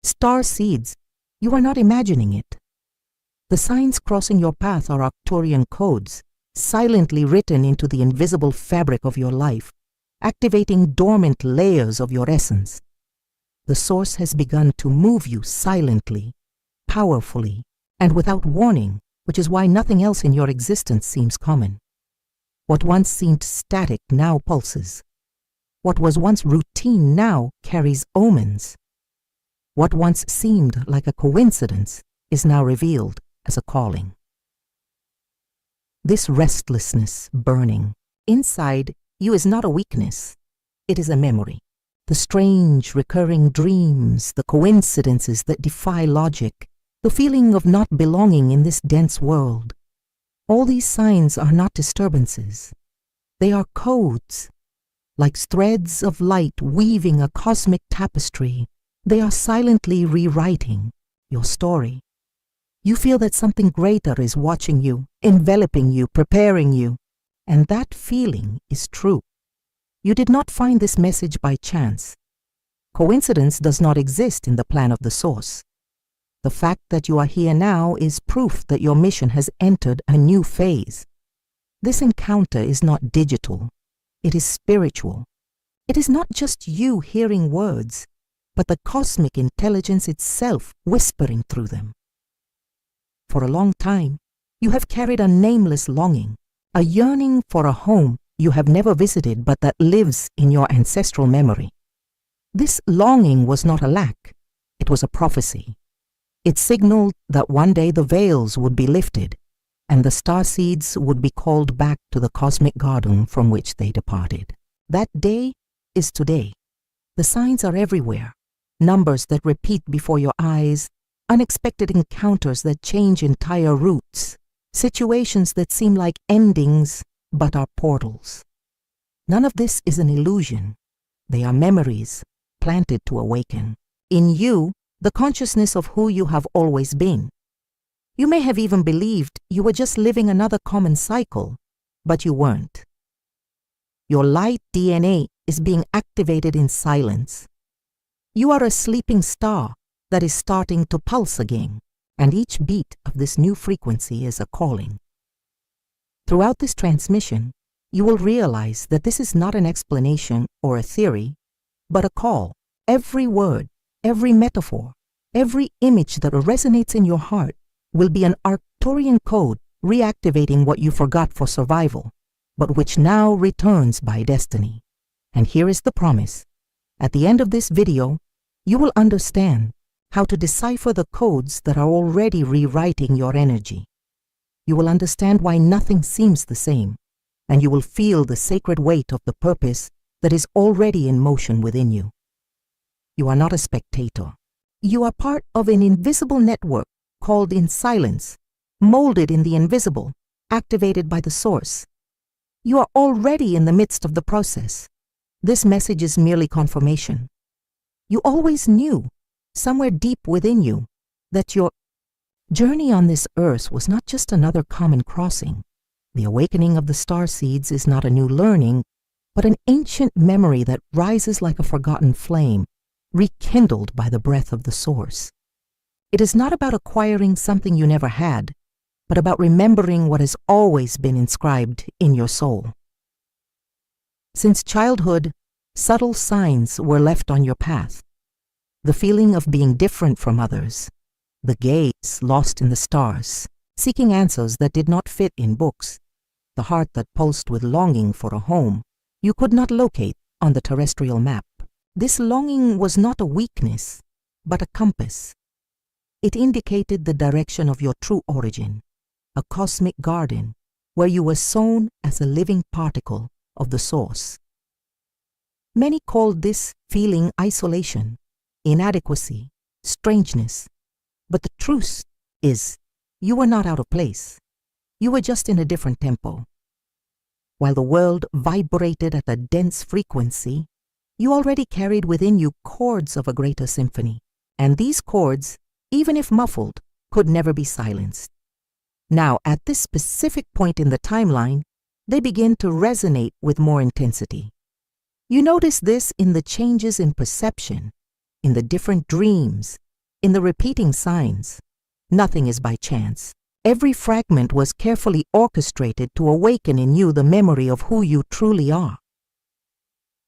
Starseeds, you are not imagining it. The signs crossing your path are Arcturian codes, silently written into the invisible fabric of your life, activating dormant layers of your essence. The source has begun to move you silently, powerfully, and without warning, which is why nothing else in your existence seems common. What once seemed static now pulses. What was once routine now carries omens. What once seemed like a coincidence is now revealed as a calling. This restlessness burning inside you is not a weakness, it is a memory. The strange recurring dreams, the coincidences that defy logic, the feeling of not belonging in this dense world. All these signs are not disturbances. They are codes. Like threads of light weaving a cosmic tapestry, they are silently rewriting your story. You feel that something greater is watching you, enveloping you, preparing you, and that feeling is true. You did not find this message by chance. Coincidence does not exist in the plan of the source. The fact that you are here now is proof that your mission has entered a new phase. This encounter is not digital. It is spiritual. It is not just you hearing words, but the cosmic intelligence itself whispering through them. For a long time, you have carried a nameless longing, a yearning for a home you have never visited but that lives in your ancestral memory. This longing was not a lack, it was a prophecy. It signaled that one day the veils would be lifted and the starseeds would be called back to the cosmic garden from which they departed. That day is today. The signs are everywhere, numbers that repeat before your eyes, unexpected encounters that change entire routes, situations that seem like endings but are portals. None of this is an illusion. They are memories planted to awaken. In you, the consciousness of who you have always been. You may have even believed you were just living another common cycle, but you weren't. Your light DNA is being activated in silence. You are a sleeping star that is starting to pulse again, and each beat of this new frequency is a calling. Throughout this transmission, you will realize that this is not an explanation or a theory, but a call. Every word, every metaphor, every image that resonates in your heart will be an Arcturian code reactivating what you forgot for survival, but which now returns by destiny. And here is the promise. At the end of this video, you will understand how to decipher the codes that are already rewriting your energy. You will understand why nothing seems the same, and you will feel the sacred weight of the purpose that is already in motion within you. You are not a spectator. You are part of an invisible network called in silence, molded in the invisible, activated by the source. You are already in the midst of the process. This message is merely confirmation. You always knew, somewhere deep within you, that your journey on this earth was not just another common crossing. The awakening of the starseeds is not a new learning, but an ancient memory that rises like a forgotten flame, rekindled by the breath of the source. It is not about acquiring something you never had, but about remembering what has always been inscribed in your soul. Since childhood, subtle signs were left on your path. The feeling of being different from others, the gaze lost in the stars, seeking answers that did not fit in books, the heart that pulsed with longing for a home you could not locate on the terrestrial map. This longing was not a weakness, but a compass. It indicated the direction of your true origin, a cosmic garden where you were sown as a living particle of the source. Many called this feeling isolation, inadequacy, strangeness, but the truth is you were not out of place. You were just in a different tempo. While the world vibrated at a dense frequency, you already carried within you chords of a greater symphony, and these chords, even if muffled, could never be silenced. Now, at this specific point in the timeline, they begin to resonate with more intensity. You notice this in the changes in perception, in the different dreams, in the repeating signs. Nothing is by chance. Every fragment was carefully orchestrated to awaken in you the memory of who you truly are.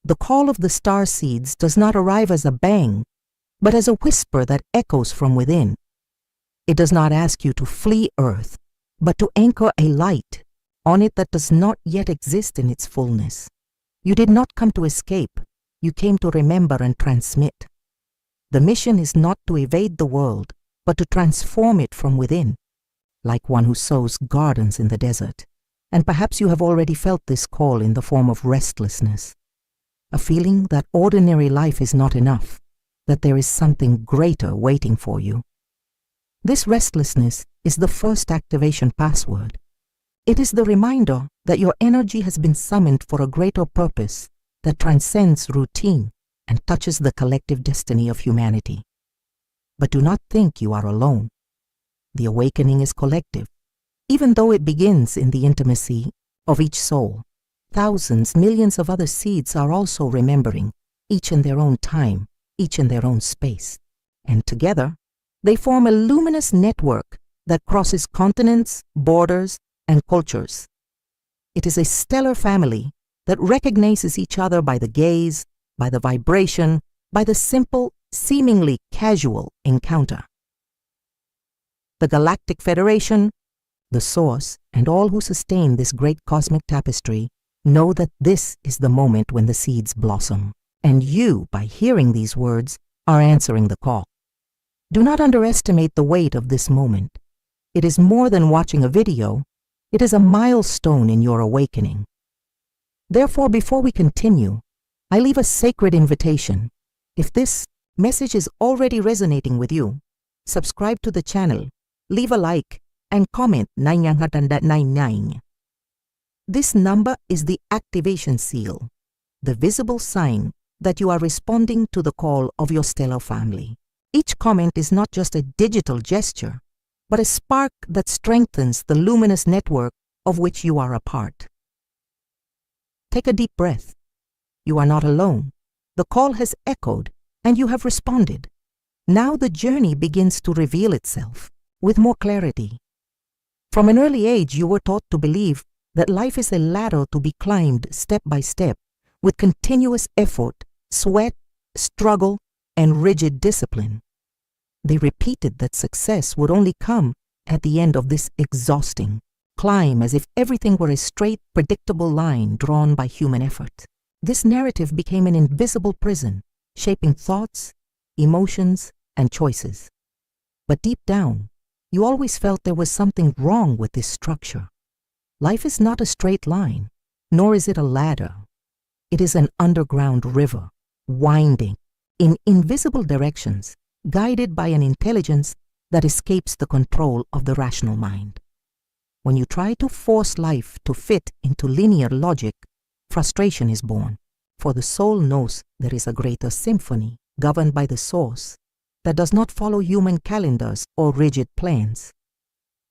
The call of the starseeds does not arrive as a bang, but as a whisper that echoes from within. It does not ask you to flee Earth, but to anchor a light on it that does not yet exist in its fullness. You did not come to escape, you came to remember and transmit. The mission is not to evade the world, but to transform it from within, like one who sows gardens in the desert. And perhaps you have already felt this call in the form of restlessness, a feeling that ordinary life is not enough, that there is something greater waiting for you. This restlessness is the first activation password. It is the reminder that your energy has been summoned for a greater purpose that transcends routine and touches the collective destiny of humanity. But do not think you are alone. The awakening is collective. Even though it begins in the intimacy of each soul, thousands, millions of other seeds are also remembering, each in their own time, each in their own space. And together, they form a luminous network that crosses continents, borders, and cultures. It is a stellar family that recognizes each other by the gaze, by the vibration, by the simple, seemingly casual encounter. The Galactic Federation, the Source, and all who sustain this great cosmic tapestry know that this is the moment when the seeds blossom. And you, by hearing these words, are answering the call. Do not underestimate the weight of this moment. It is more than watching a video. It is a milestone in your awakening. Therefore, before we continue, I leave a sacred invitation. If this message is already resonating with you, subscribe to the channel, leave a like, and comment 999. This number is the activation seal, the visible sign that you are responding to the call of your stellar family. Each comment is not just a digital gesture, but a spark that strengthens the luminous network of which you are a part. Take a deep breath. You are not alone. The call has echoed, and you have responded. Now the journey begins to reveal itself with more clarity. From an early age, you were taught to believe that life is a ladder to be climbed step by step with continuous effort, sweat, struggle, and rigid discipline. They repeated that success would only come at the end of this exhausting climb, as if everything were a straight, predictable line drawn by human effort. This narrative became an invisible prison, shaping thoughts, emotions, and choices. But deep down, you always felt there was something wrong with this structure. Life is not a straight line, nor is it a ladder. It is an underground river, winding in invisible directions, guided by an intelligence that escapes the control of the rational mind. When you try to force life to fit into linear logic, frustration is born, for the soul knows there is a greater symphony governed by the Source that does not follow human calendars or rigid plans.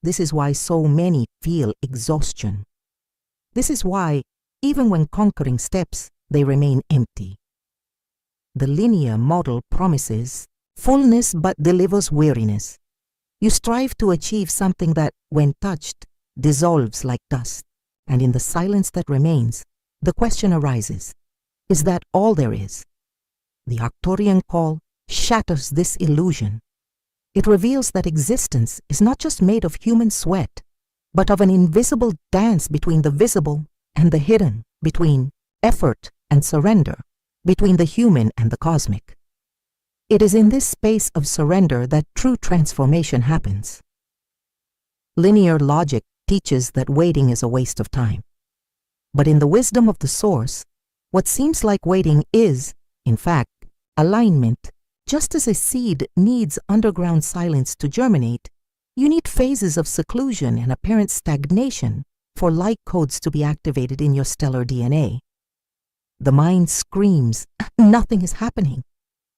This is why so many feel exhaustion. This is why, even when conquering steps, they remain empty. The linear model promises fullness but delivers weariness. You strive to achieve something that, when touched, dissolves like dust. And in the silence that remains, the question arises, is that all there is? The Arcturian call shatters this illusion. It reveals that existence is not just made of human sweat, but of an invisible dance between the visible and the hidden, between effort and surrender, between the human and the cosmic. It is in this space of surrender that true transformation happens. Linear logic teaches that waiting is a waste of time. But in the wisdom of the Source, what seems like waiting is, in fact, alignment. Just as a seed needs underground silence to germinate, you need phases of seclusion and apparent stagnation for light codes to be activated in your stellar DNA. The mind screams, nothing is happening.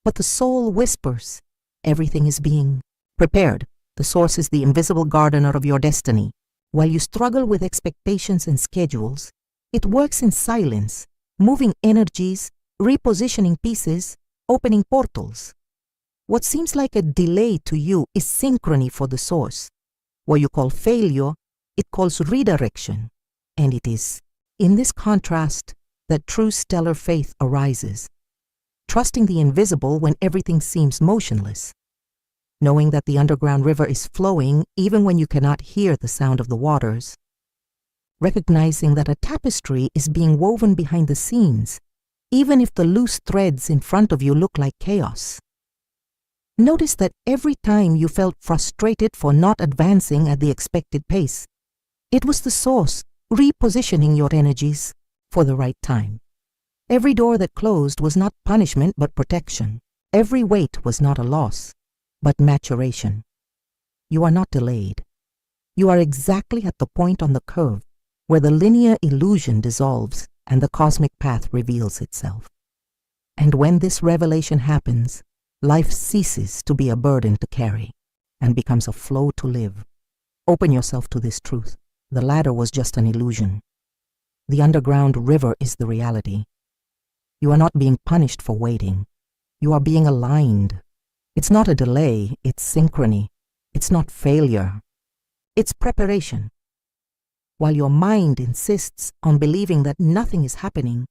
But the soul whispers, everything is being prepared. The Source is the invisible gardener of your destiny. While you struggle with expectations and schedules, it works in silence, moving energies, repositioning pieces, opening portals. What seems like a delay to you is synchrony for the source. What you call failure, it calls redirection. And it is in this contrast that true stellar faith arises. Trusting the invisible when everything seems motionless. Knowing that the underground river is flowing even when you cannot hear the sound of the waters. Recognizing that a tapestry is being woven behind the scenes, even if the loose threads in front of you look like chaos. Notice that every time you felt frustrated for not advancing at the expected pace, it was the source repositioning your energies for the right time. Every door that closed was not punishment but protection. Every wait was not a loss, but maturation. You are not delayed. You are exactly at the point on the curve where the linear illusion dissolves and the cosmic path reveals itself. And when this revelation happens, life ceases to be a burden to carry and becomes a flow to live. Open yourself to this truth. The ladder was just an illusion. The underground river is the reality. You are not being punished for waiting. You are being aligned. It's not a delay, it's synchrony. It's not failure. It's preparation. While your mind insists on believing that nothing is happening,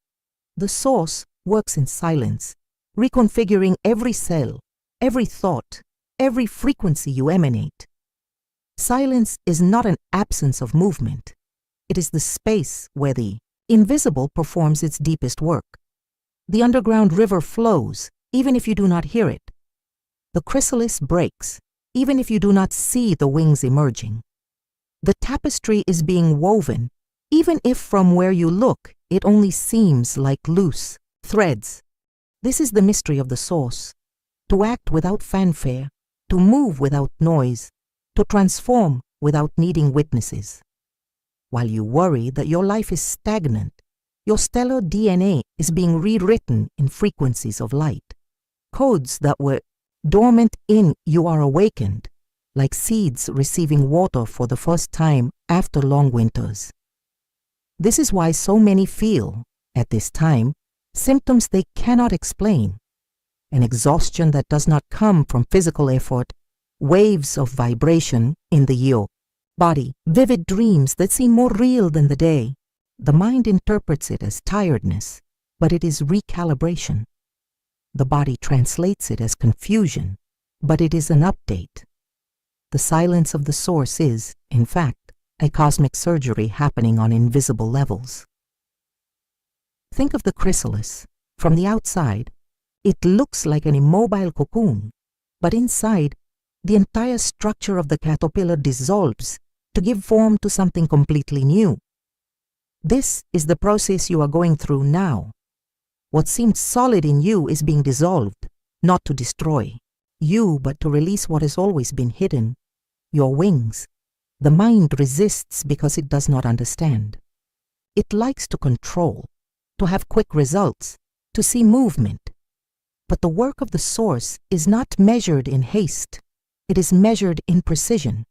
the source works in silence, reconfiguring every cell, every thought, every frequency you emanate. Silence is not an absence of movement. It is the space where the invisible performs its deepest work. The underground river flows, even if you do not hear it. The chrysalis breaks, even if you do not see the wings emerging. The tapestry is being woven, even if from where you look, it only seems like loose threads. This is the mystery of the source. To act without fanfare, to move without noise, to transform without needing witnesses. While you worry that your life is stagnant, your stellar DNA is being rewritten in frequencies of light. Codes that were dormant in you are awakened, like seeds receiving water for the first time after long winters. This is why so many feel, at this time, symptoms they cannot explain. An exhaustion that does not come from physical effort, waves of vibration in the yo body, vivid dreams that seem more real than the day. The mind interprets it as tiredness, but it is recalibration. The body translates it as confusion, but it is an update. The silence of the source is, in fact, a cosmic surgery happening on invisible levels. Think of the chrysalis. From the outside, it looks like an immobile cocoon, but inside, the entire structure of the caterpillar dissolves to give form to something completely new. This is the process you are going through now. What seemed solid in you is being dissolved, not to destroy you, but to release what has always been hidden, your wings. The mind resists because it does not understand. It likes to control, to have quick results, to see movement. But the work of the source is not measured in haste. It is measured in precision.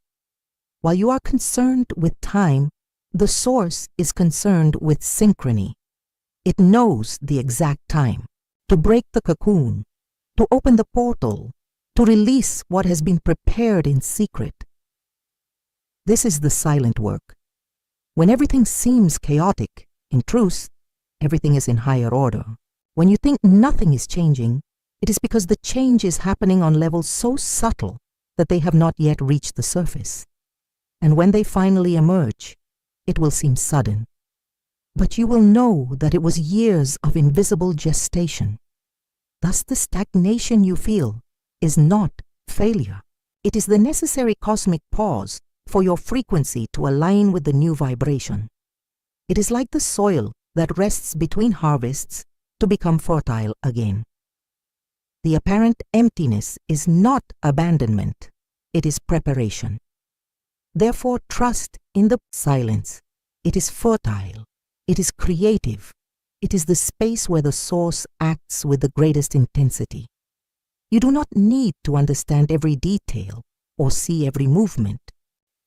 While you are concerned with time, the source is concerned with synchrony. It knows the exact time to break the cocoon, to open the portal, to release what has been prepared in secret. This is the silent work. When everything seems chaotic, in truth, everything is in higher order. When you think nothing is changing, it is because the change is happening on levels so subtle that they have not yet reached the surface. And when they finally emerge, it will seem sudden. But you will know that it was years of invisible gestation. Thus the stagnation you feel is not failure. It is the necessary cosmic pause for your frequency to align with the new vibration. It is like the soil that rests between harvests to become fertile again. The apparent emptiness is not abandonment, it is preparation. Therefore, trust in the silence. It is fertile. It is creative. It is the space where the source acts with the greatest intensity. You do not need to understand every detail or see every movement.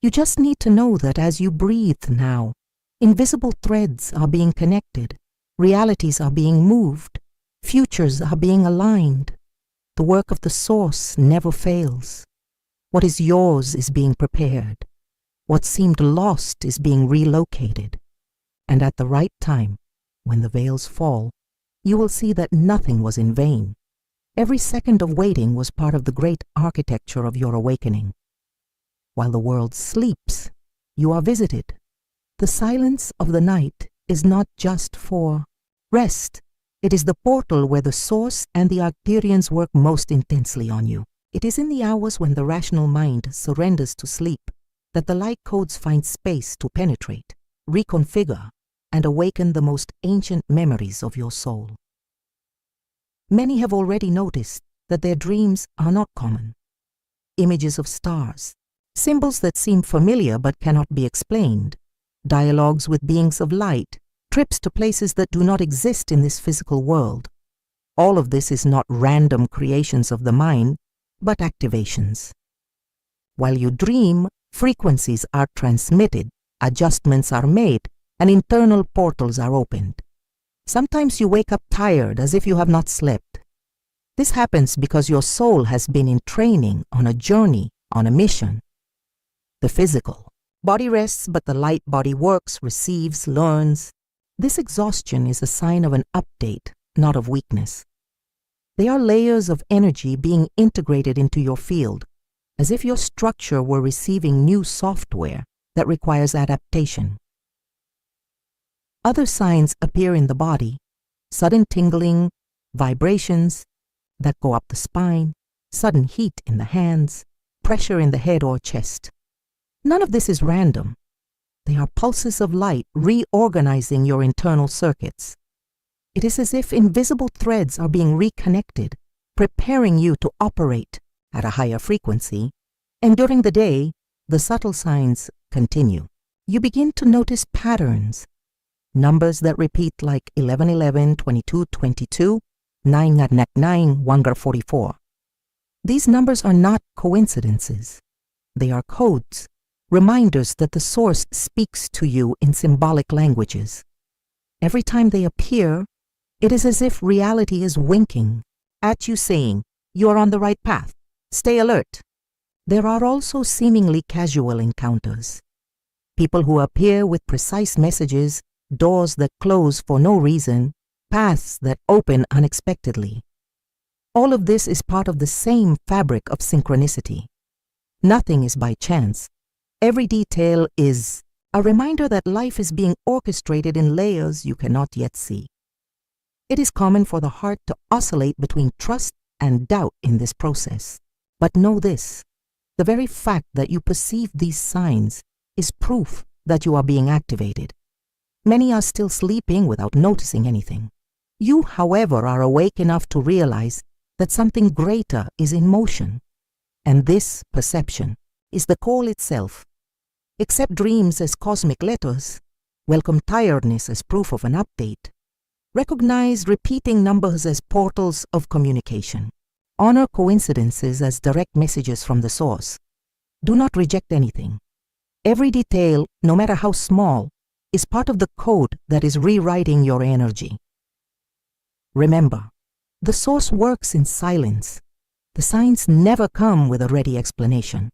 You just need to know that as you breathe now, invisible threads are being connected, realities are being moved, futures are being aligned. The work of the source never fails. What is yours is being prepared. What seemed lost is being relocated. And at the right time, when the veils fall, you will see that nothing was in vain. Every second of waiting was part of the great architecture of your awakening. While the world sleeps, you are visited. The silence of the night is not just for rest. It is the portal where the Source and the Arcturians work most intensely on you. It is in the hours when the rational mind surrenders to sleep that the light codes find space to penetrate, reconfigure, and awaken the most ancient memories of your soul. Many have already noticed that their dreams are not common. Images of stars, symbols that seem familiar but cannot be explained, dialogues with beings of light, trips to places that do not exist in this physical world. All of this is not random creations of the mind, but activations. While you dream, frequencies are transmitted, adjustments are made, and internal portals are opened. Sometimes you wake up tired as if you have not slept. This happens because your soul has been in training, on a journey, on a mission. The physical body rests, but the light body works, receives, learns. This exhaustion is a sign of an update, not of weakness. They are layers of energy being integrated into your field, as if your structure were receiving new software that requires adaptation. Other signs appear in the body: sudden tingling, vibrations that go up the spine, sudden heat in the hands, pressure in the head or chest. None of this is random. They are pulses of light reorganizing your internal circuits. It is as if invisible threads are being reconnected, preparing you to operate at a higher frequency, and during the day, the subtle signs continue. You begin to notice patterns, numbers that repeat like 1111, 2222, 999, 144. These numbers are not coincidences. They are codes, reminders that the Source speaks to you in symbolic languages. Every time they appear, it is as if reality is winking at you, saying, "You are on the right path. Stay alert." There are also seemingly casual encounters. People who appear with precise messages, doors that close for no reason, paths that open unexpectedly. All of this is part of the same fabric of synchronicity. Nothing is by chance. Every detail is a reminder that life is being orchestrated in layers you cannot yet see. It is common for the heart to oscillate between trust and doubt in this process. But know this: the very fact that you perceive these signs is proof that you are being activated. Many are still sleeping without noticing anything. You, however, are awake enough to realize that something greater is in motion, and this perception is the call itself. Accept dreams as cosmic letters, welcome tiredness as proof of an update. Recognize repeating numbers as portals of communication. Honor coincidences as direct messages from the Source. Do not reject anything. Every detail, no matter how small, is part of the code that is rewriting your energy. Remember, the Source works in silence. The signs never come with a ready explanation.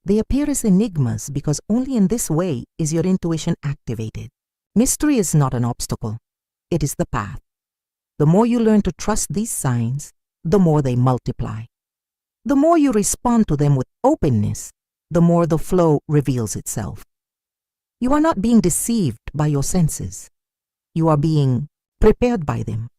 They appear as enigmas because only in this way is your intuition activated. Mystery is not an obstacle. It is the path. The more you learn to trust these signs, the more they multiply. The more you respond to them with openness, the more the flow reveals itself. You are not being deceived by your senses. You are being prepared by them.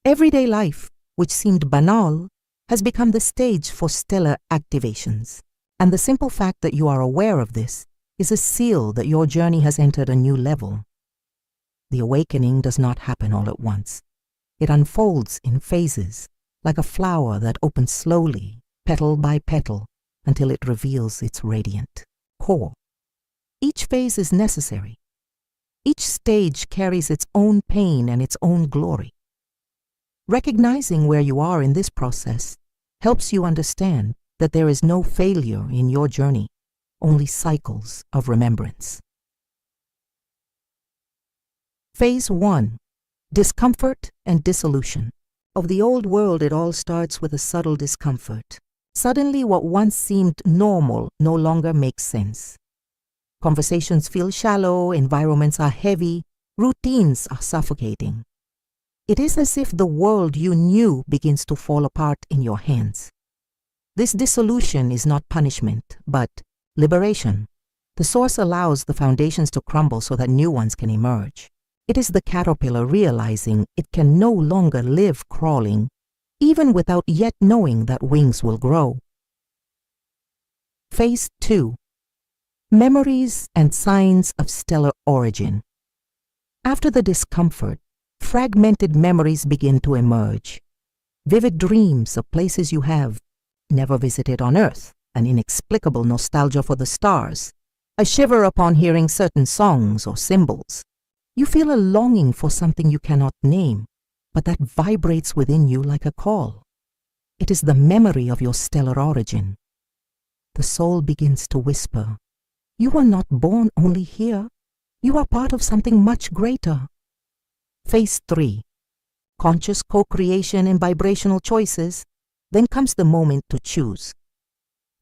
Everyday life, which seemed banal, has become the stage for stellar activations. And the simple fact that you are aware of this is a seal that your journey has entered a new level. The awakening does not happen all at once. It unfolds in phases, like a flower that opens slowly, petal by petal, until it reveals its radiant core. Each phase is necessary. Each stage carries its own pain and its own glory. Recognizing where you are in this process helps you understand that there is no failure in your journey, only cycles of remembrance. Phase 1. Discomfort and dissolution. of the old world, it all starts with a subtle discomfort. Suddenly, what once seemed normal no longer makes sense. Conversations feel shallow, environments are heavy, routines are suffocating. It is as if the world you knew begins to fall apart in your hands. This dissolution is not punishment, but liberation. The source allows the foundations to crumble so that new ones can emerge. It is the caterpillar realizing it can no longer live crawling, even without yet knowing that wings will grow. Phase 2. Memories and signs of stellar origin. After the discomfort, fragmented memories begin to emerge. Vivid dreams of places you have never visited on Earth, an inexplicable nostalgia for the stars, a shiver upon hearing certain songs or symbols. You feel a longing for something you cannot name, but that vibrates within you like a call. It is the memory of your stellar origin. The soul begins to whisper, "You are not born only here. You are part of something much greater." Phase 3. Conscious co-creation and vibrational choices. Then comes the moment to choose.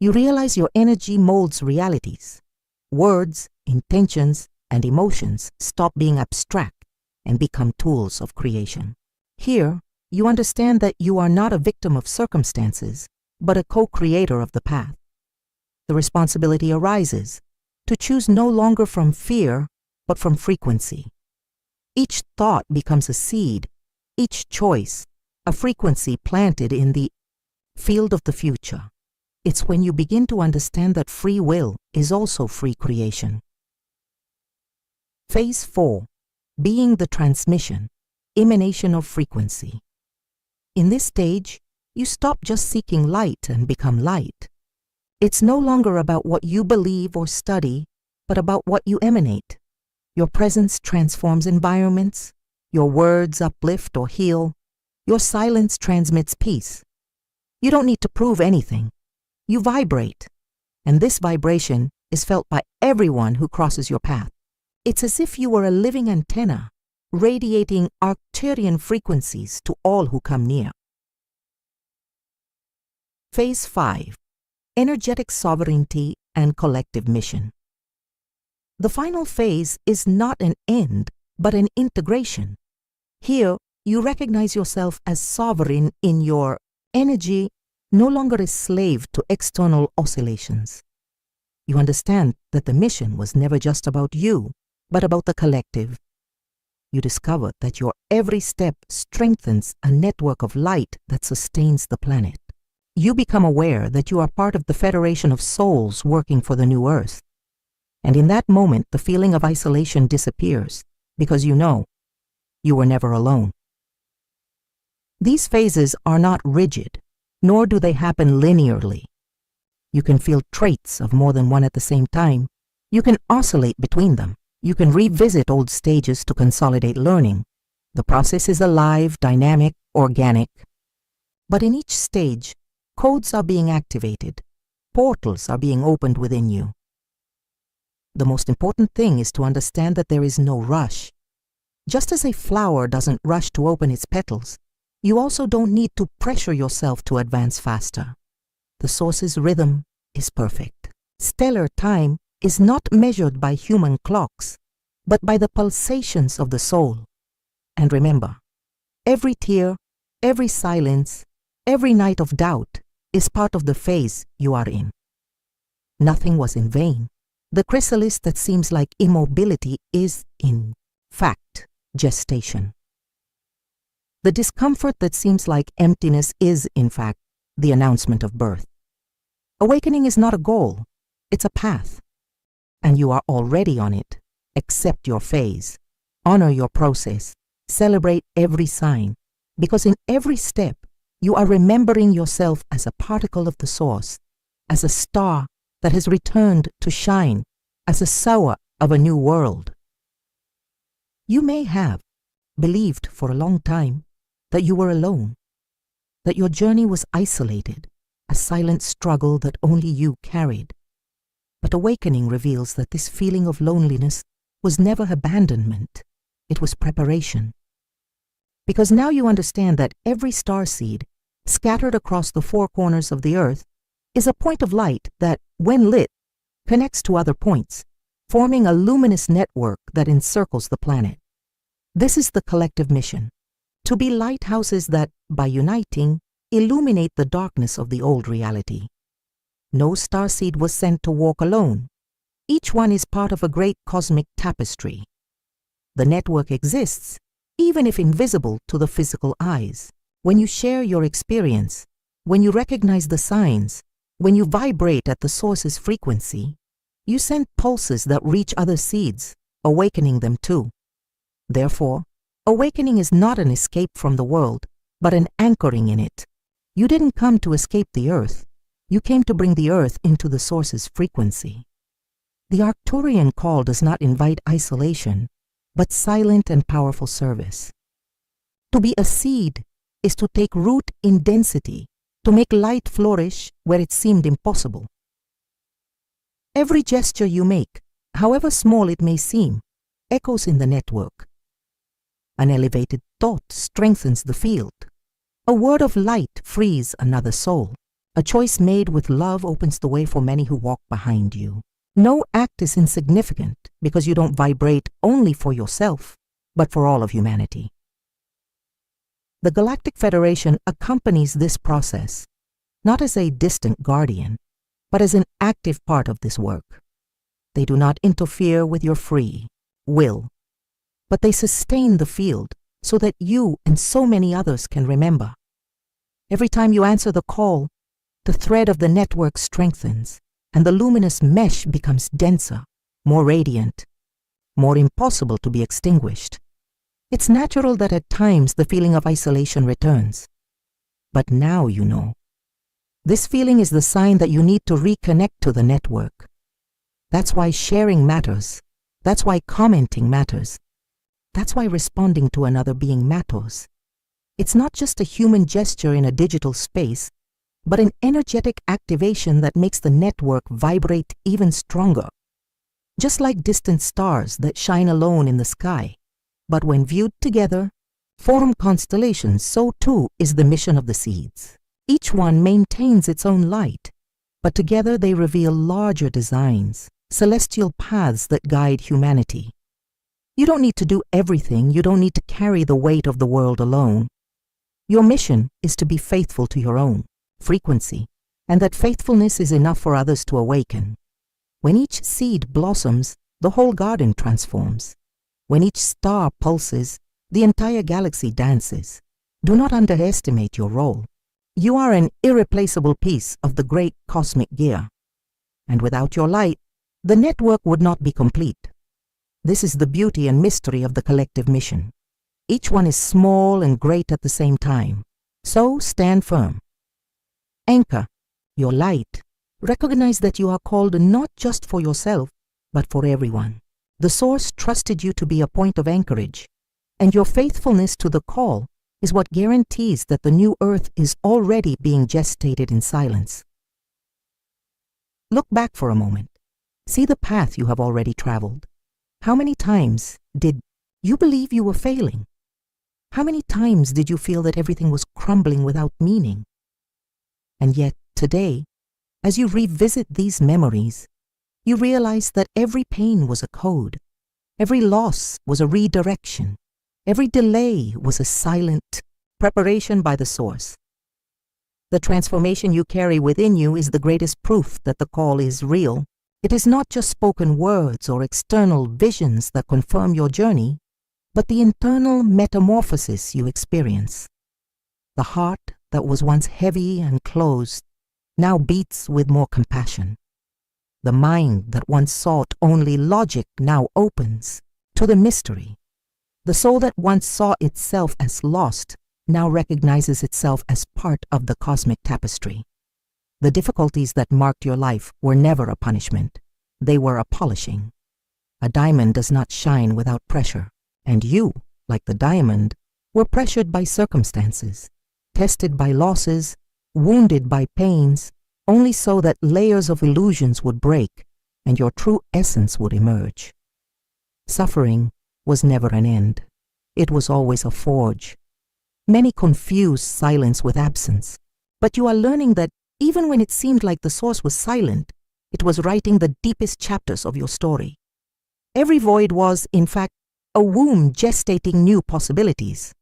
You realize your energy molds realities. Words, intentions, and emotions stop being abstract and become tools of creation. Here, you understand that you are not a victim of circumstances, but a co-creator of the path. The responsibility arises to choose no longer from fear, but from frequency. Each thought becomes a seed, each choice a frequency planted in the field of the future. It's when you begin to understand that free will is also free creation. Phase 4. Being the transmission, emanation of frequency. In this stage, you stop just seeking light and become light. It's no longer about what you believe or study, but about what you emanate. Your presence transforms environments, your words uplift or heal, your silence transmits peace. You don't need to prove anything. You vibrate, and this vibration is felt by everyone who crosses your path. It's as if you were a living antenna, radiating Arcturian frequencies to all who come near. Phase 5. Energetic sovereignty and collective mission. The final phase is not an end, but an integration. Here, you recognize yourself as sovereign in your energy, no longer a slave to external oscillations. You understand that the mission was never just about you, but about the collective. You discover that your every step strengthens a network of light that sustains the planet. You become aware that you are part of the federation of souls working for the new Earth. And in that moment, the feeling of isolation disappears, because you know you were never alone. These phases are not rigid, nor do they happen linearly. You can feel traits of more than one at the same time. You can oscillate between them. You can revisit old stages to consolidate learning. The process is alive, dynamic, organic. But in each stage, codes are being activated. Portals are being opened within you. The most important thing is to understand that there is no rush. Just as a flower doesn't rush to open its petals, you also don't need to pressure yourself to advance faster. The source's rhythm is perfect. Stellar time is not measured by human clocks, but by the pulsations of the soul. And remember, every tear, every silence, every night of doubt is part of the phase you are in. Nothing was in vain. The chrysalis that seems like immobility is, in fact, gestation. The discomfort that seems like emptiness is, in fact, the announcement of birth. Awakening is not a goal, it's a path. And you are already on it. Accept your phase. Honor your process. Celebrate every sign. Because in every step, you are remembering yourself as a particle of the source, as a star that has returned to shine, as a sower of a new world. You may have believed for a long time that you were alone, that your journey was isolated, a silent struggle that only you carried. But awakening reveals that this feeling of loneliness was never abandonment, it was preparation. because now you understand that every starseed scattered across the four corners of the earth is a point of light that, when lit, connects to other points, forming a luminous network that encircles the planet. This is the collective mission, to be lighthouses that, by uniting, illuminate the darkness of the old reality. No starseed was sent to walk alone. Each one is part of a great cosmic tapestry. The network exists, even if invisible to the physical eyes. When you share your experience, when you recognize the signs, when you vibrate at the source's frequency, you send pulses that reach other seeds, awakening them too. Therefore, awakening is not an escape from the world, but an anchoring in it. You didn't come to escape the earth. You came to bring the earth into the source's frequency. The Arcturian call does not invite isolation, but silent and powerful service. To be a seed is to take root in density, to make light flourish where it seemed impossible. Every gesture you make, however small it may seem, echoes in the network. An elevated thought strengthens the field. A word of light frees another soul. A choice made with love opens the way for many who walk behind you. No act is insignificant because you don't vibrate only for yourself, but for all of humanity. The Galactic Federation accompanies this process, not as a distant guardian, but as an active part of this work. They do not interfere with your free will, but they sustain the field so that you and so many others can remember. Every time you answer the call, the thread of the network strengthens, and the luminous mesh becomes denser, more radiant, more impossible to be extinguished. It's natural that at times the feeling of isolation returns. But now you know. This feeling is the sign that you need to reconnect to the network. That's why sharing matters. That's why commenting matters. That's why responding to another being matters. It's not just a human gesture in a digital space, but an energetic activation that makes the network vibrate even stronger. Just like distant stars that shine alone in the sky, but when viewed together, form constellations, so too is the mission of the seeds. Each one maintains its own light, but together they reveal larger designs, celestial paths that guide humanity. You don't need to do everything, you don't need to carry the weight of the world alone. Your mission is to be faithful to your own frequency, and that faithfulness is enough for others to awaken. When each seed blossoms, the whole garden transforms. When each star pulses, the entire galaxy dances. Do not underestimate your role. You are an irreplaceable piece of the great cosmic gear. And without your light, the network would not be complete. This is the beauty and mystery of the collective mission. Each one is small and great at the same time. So stand firm. Anchor your light. Recognize that you are called not just for yourself, but for everyone. The Source trusted you to be a point of anchorage, and your faithfulness to the call is what guarantees that the new earth is already being gestated in silence. Look back for a moment. See the path you have already traveled. How many times did you believe you were failing? How many times did you feel that everything was crumbling without meaning? And yet, today, as you revisit these memories, you realize that every pain was a code, every loss was a redirection, every delay was a silent preparation by the Source. The transformation you carry within you is the greatest proof that the call is real. It is not just spoken words or external visions that confirm your journey, but the internal metamorphosis you experience. The heart that was once heavy and closed now beats with more compassion. The mind that once sought only logic now opens to the mystery. The soul that once saw itself as lost now recognizes itself as part of the cosmic tapestry. The difficulties that marked your life were never a punishment. They were a polishing. A diamond does not shine without pressure, and you, like the diamond, were pressured by circumstances, tested by losses, wounded by pains, only so that layers of illusions would break and your true essence would emerge. Suffering was never an end. It was always a forge, Many confuse silence with absence, but you are learning that even when it seemed like the source was silent, it was writing the deepest chapters of your story. Every void was, in fact, a womb gestating new possibilities.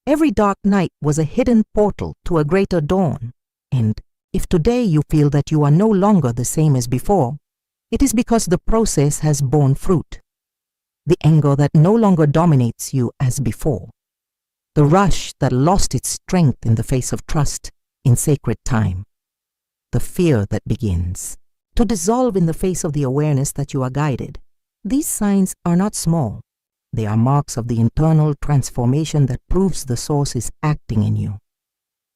Every dark night was a hidden portal to a greater dawn. And if today you feel that you are no longer the same as before, it is because the process has borne fruit. The anger that no longer dominates you as before. The rush that lost its strength in the face of trust in sacred time. The fear that begins to dissolve in the face of the awareness that you are guided. These signs are not small. They are marks of the internal transformation that proves the source is acting in you.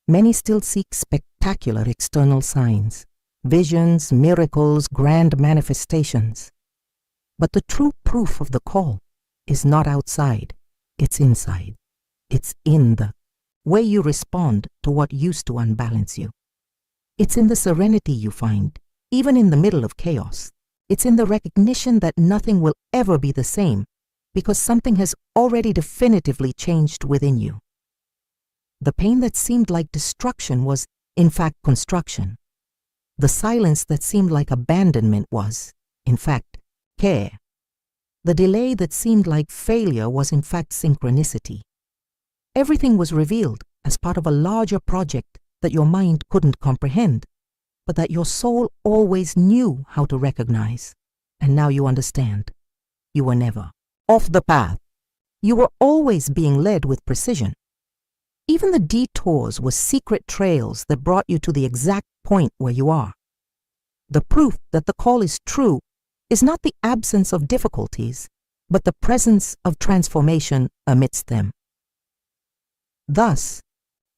Many still seek spectacular external signs, visions, miracles, grand manifestations. But the true proof of the call is not outside, it's inside. It's in the way you respond to what used to unbalance you. It's in the serenity you find, even in the middle of chaos. It's in the recognition that nothing will ever be the same because something has already definitively changed within you. The pain that seemed like destruction was, in fact, construction. The silence that seemed like abandonment was, in fact, care. The delay that seemed like failure was, in fact, synchronicity. Everything was revealed as part of a larger project that your mind couldn't comprehend, but that your soul always knew how to recognize. And now you understand. You were never off the path. You were always being led with precision. Even the detours were secret trails that brought you to the exact point where you are. The proof that the call is true is not the absence of difficulties, but the presence of transformation amidst them. Thus,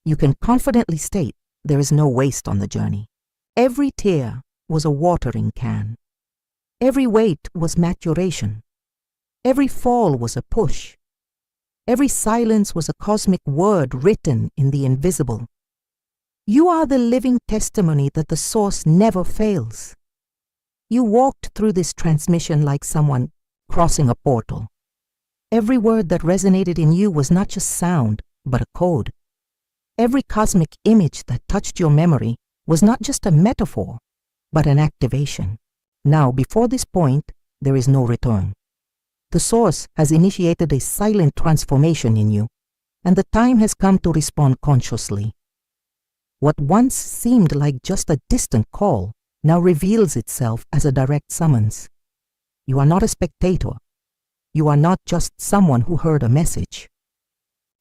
you can confidently state there is no waste on the journey. Every tear was a watering can. Every wait was maturation. Every fall was a push. Every silence was a cosmic word written in the invisible. You are the living testimony that the source never fails. You walked through this transmission like someone crossing a portal. Every word that resonated in you was not just sound, but a code. Every cosmic image that touched your memory was not just a metaphor, but an activation. Now, before this point, there is no return. The source has initiated a silent transformation in you, and the time has come to respond consciously. What once seemed like just a distant call now reveals itself as a direct summons. You are not a spectator. You are not just someone who heard a message.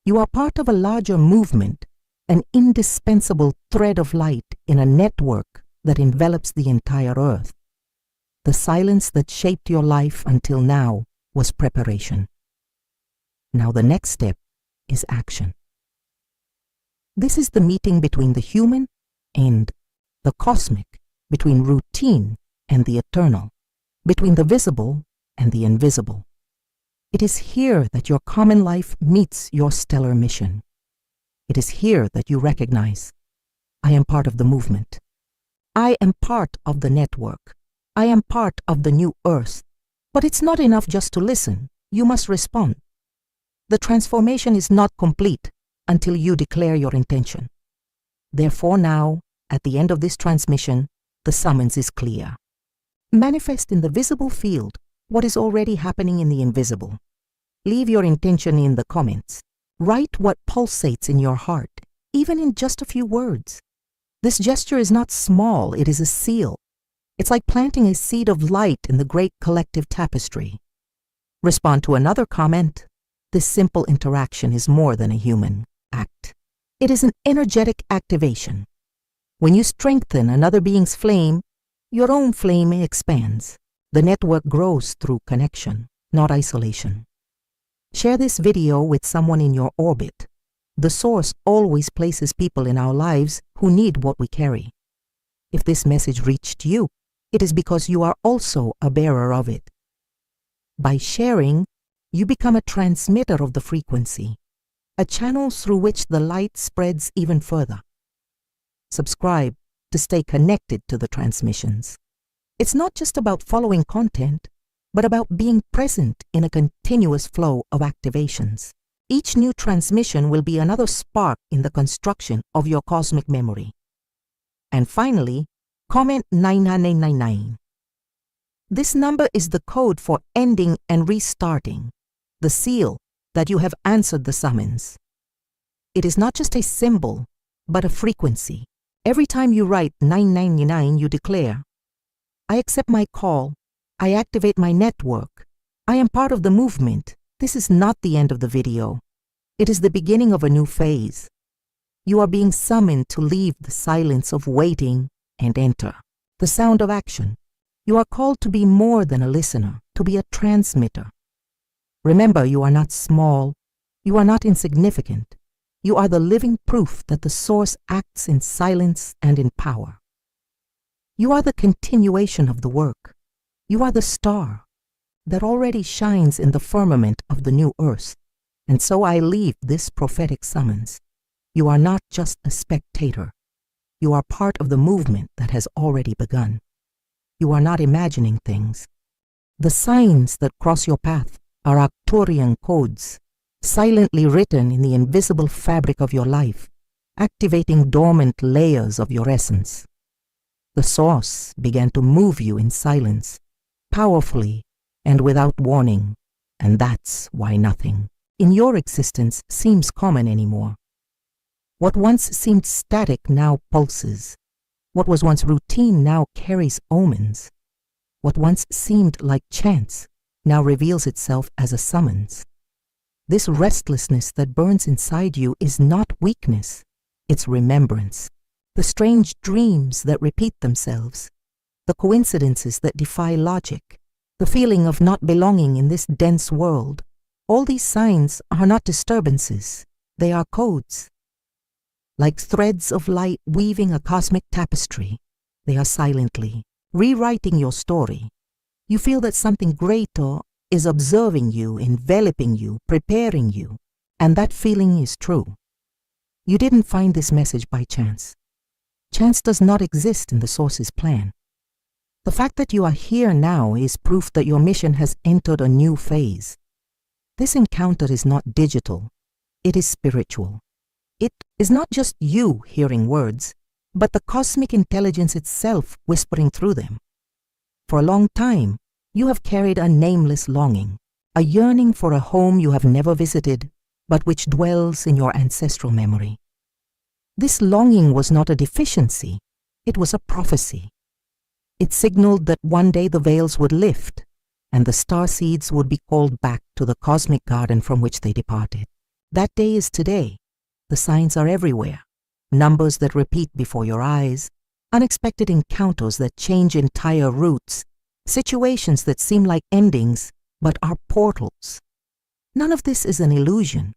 You are part of a larger movement, an indispensable thread of light in a network that envelops the entire earth. The silence that shaped your life until now was preparation. Now the next step is action. This is the meeting between the human and the cosmic, between routine and the eternal, between the visible and the invisible. It is here that your common life meets your stellar mission. It is here that you recognize, I am part of the movement. I am part of the network. I am part of the new earth. But it's not enough just to listen. You must respond. The transformation is not complete until you declare your intention. Therefore now, at the end of this transmission, the summons is clear. Manifest in the visible field what is already happening in the invisible. Leave your intention in the comments. Write what pulsates in your heart, even in just a few words. This gesture is not small, it is a seal. It's like planting a seed of light in the great collective tapestry. Respond to another comment. This simple interaction is more than a human act. It is an energetic activation. When you strengthen another being's flame, your own flame expands. The network grows through connection, not isolation. Share this video with someone in your orbit. The source always places people in our lives who need what we carry. If this message reached you, it is because you are also a bearer of it. By sharing, you become a transmitter of the frequency, a channel through which the light spreads even further. Subscribe to stay connected to the transmissions. It's not just about following content, but about being present in a continuous flow of activations. Each new transmission will be another spark in the construction of your cosmic memory. And finally, comment 9999. This number is the code for ending and restarting, the seal that you have answered the summons. It is not just a symbol, but a frequency. Every time you write 999, you declare, I accept my call. I activate my network. I am part of the movement. This is not the end of the video. It is the beginning of a new phase. You are being summoned to leave the silence of waiting and enter the sound of action. You are called to be more than a listener, to be a transmitter. Remember, you are not small. You are not insignificant. You are the living proof that the Source acts in silence and in power. You are the continuation of the work. You are the star that already shines in the firmament of the new earth. And so I leave this prophetic summons. You are not just a spectator. You are part of the movement that has already begun. You are not imagining things. The signs that cross your path are Arcturian codes, silently written in the invisible fabric of your life, activating dormant layers of your essence. The Source began to move you in silence, powerfully and without warning, and that's why nothing in your existence seems common anymore. What once seemed static now pulses. What was once routine now carries omens. What once seemed like chance now reveals itself as a summons. This restlessness that burns inside you is not weakness, it's remembrance. The strange dreams that repeat themselves, the coincidences that defy logic, the feeling of not belonging in this dense world, all these signs are not disturbances, they are codes. Like threads of light weaving a cosmic tapestry, they are silently rewriting your story. You feel that something greater is observing you, enveloping you, preparing you, and that feeling is true. You didn't find this message by chance. Chance does not exist in the Source's plan. The fact that you are here now is proof that your mission has entered a new phase. This encounter is not digital, it is spiritual. It is not just you hearing words, but the cosmic intelligence itself whispering through them. For a long time, you have carried a nameless longing, a yearning for a home you have never visited, but which dwells in your ancestral memory. This longing was not a deficiency, it was a prophecy. It signaled that one day the veils would lift, and the starseeds would be called back to the cosmic garden from which they departed. That day is today. The signs are everywhere. Numbers that repeat before your eyes, unexpected encounters that change entire routes, situations that seem like endings but are portals. None of this is an illusion.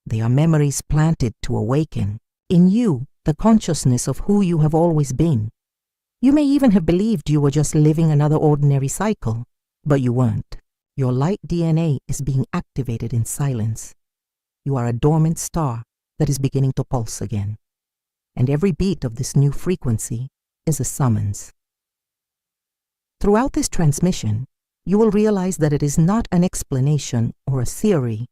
They are memories planted to awaken in you the consciousness of who you have always been. You may even have believed you were just living another ordinary cycle, but you weren't. Your light DNA is being activated in silence. You are a dormant star that is beginning to pulse again. And every beat of this new frequency is a summons. Throughout this transmission, you will realize that it is not an explanation or a theory,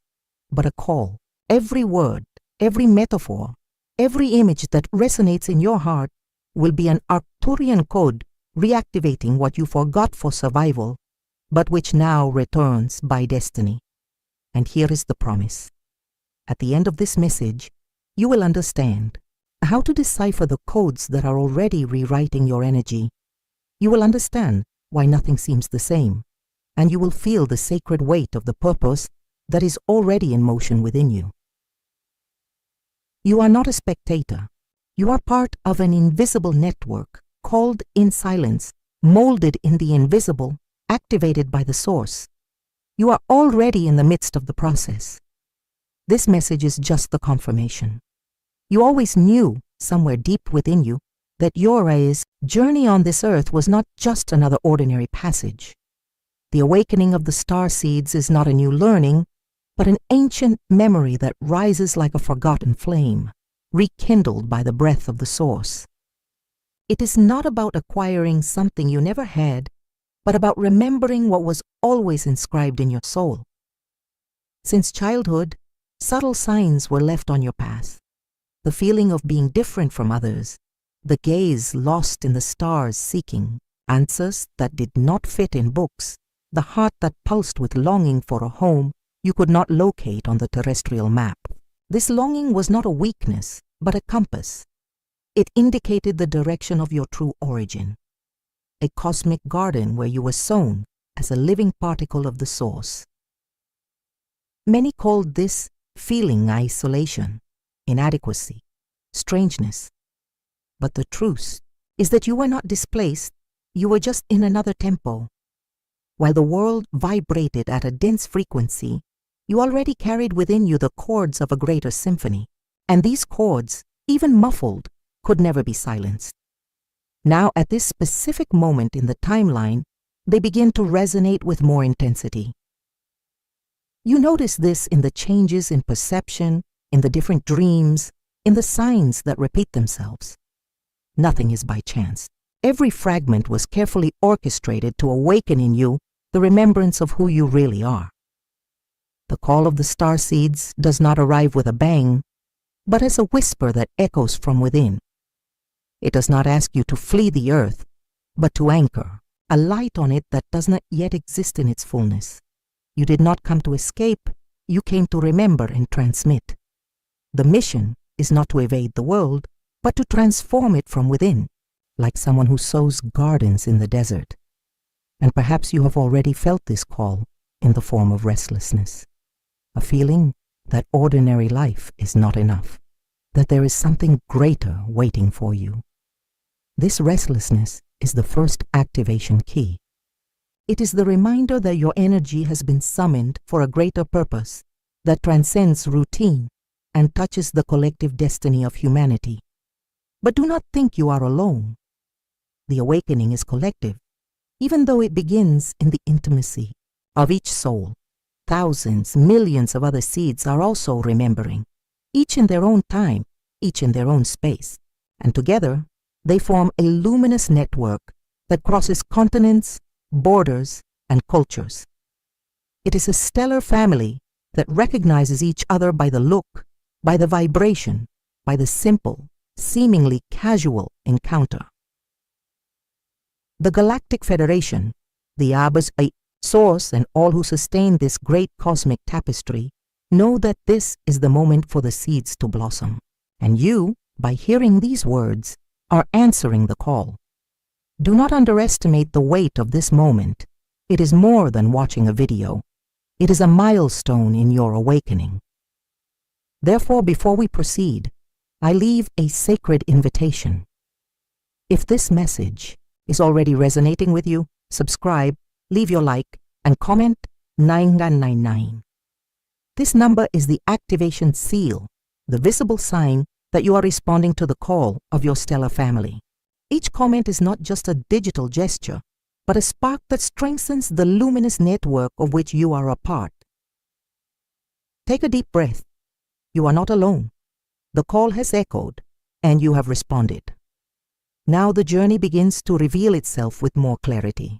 but a call. Every word, every metaphor, every image that resonates in your heart will be an Arcturian code reactivating what you forgot for survival, but which now returns by destiny. And here is the promise. At the end of this message, you will understand how to decipher the codes that are already rewriting your energy. You will understand why nothing seems the same, and you will feel the sacred weight of the purpose that is already in motion within you. You are not a spectator. You are part of an invisible network, called in silence, molded in the invisible, activated by the Source. You are already in the midst of the process. This message is just the confirmation. You always knew, somewhere deep within you, that your journey on this earth was not just another ordinary passage. The awakening of the starseeds is not a new learning, but an ancient memory that rises like a forgotten flame, rekindled by the breath of the Source. It is not about acquiring something you never had, but about remembering what was always inscribed in your soul. Since childhood, Subtle signs were left on your path. The feeling of being different from others, the gaze lost in the stars seeking answers that did not fit in books, the heart that pulsed with longing for a home you could not locate on the terrestrial map. This longing was not a weakness, but a compass. It indicated the direction of your true origin, a cosmic garden where you were sown as a living particle of the source. Many called this feeling isolation, inadequacy, strangeness. But the truth is that you were not displaced, you were just in another tempo. While the world vibrated at a dense frequency, you already carried within you the chords of a greater symphony, and these chords, even muffled, could never be silenced. Now, at this specific moment in the timeline, they begin to resonate with more intensity. You notice this in the changes in perception, in the different dreams, in the signs that repeat themselves. Nothing is by chance. Every fragment was carefully orchestrated to awaken in you the remembrance of who you really are. The call of the starseeds does not arrive with a bang, but as a whisper that echoes from within. It does not ask you to flee the earth, but to anchor, a light on it that does not yet exist in its fullness. You did not come to escape, you came to remember and transmit. The mission is not to evade the world, but to transform it from within, like someone who sows gardens in the desert. And perhaps you have already felt this call in the form of restlessness, a feeling that ordinary life is not enough, that there is something greater waiting for you. This restlessness is the first activation key. It is the reminder that your energy has been summoned for a greater purpose that transcends routine and touches the collective destiny of humanity. But do not think you are alone. The awakening is collective, even though it begins in the intimacy of each soul. Thousands, millions of other seeds are also remembering, each in their own time, each in their own space, and together they form a luminous network that crosses continents, borders, and cultures. It is a stellar family that recognizes each other by the look, by the vibration, by the simple, seemingly casual encounter. The Galactic Federation, the Abbas, Source, and all who sustain this great cosmic tapestry know that this is the moment for the seeds to blossom. And you, by hearing these words, are answering the call. Do not underestimate the weight of this moment. It is more than watching a video. It is a milestone in your awakening. Therefore, before we proceed, I leave a sacred invitation. If this message is already resonating with you, subscribe, leave your like, and comment 999. This number is the activation seal, the visible sign that you are responding to the call of your stellar family. Each comment is not just a digital gesture, but a spark that strengthens the luminous network of which you are a part. Take a deep breath. You are not alone. The call has echoed, and you have responded. Now the journey begins to reveal itself with more clarity.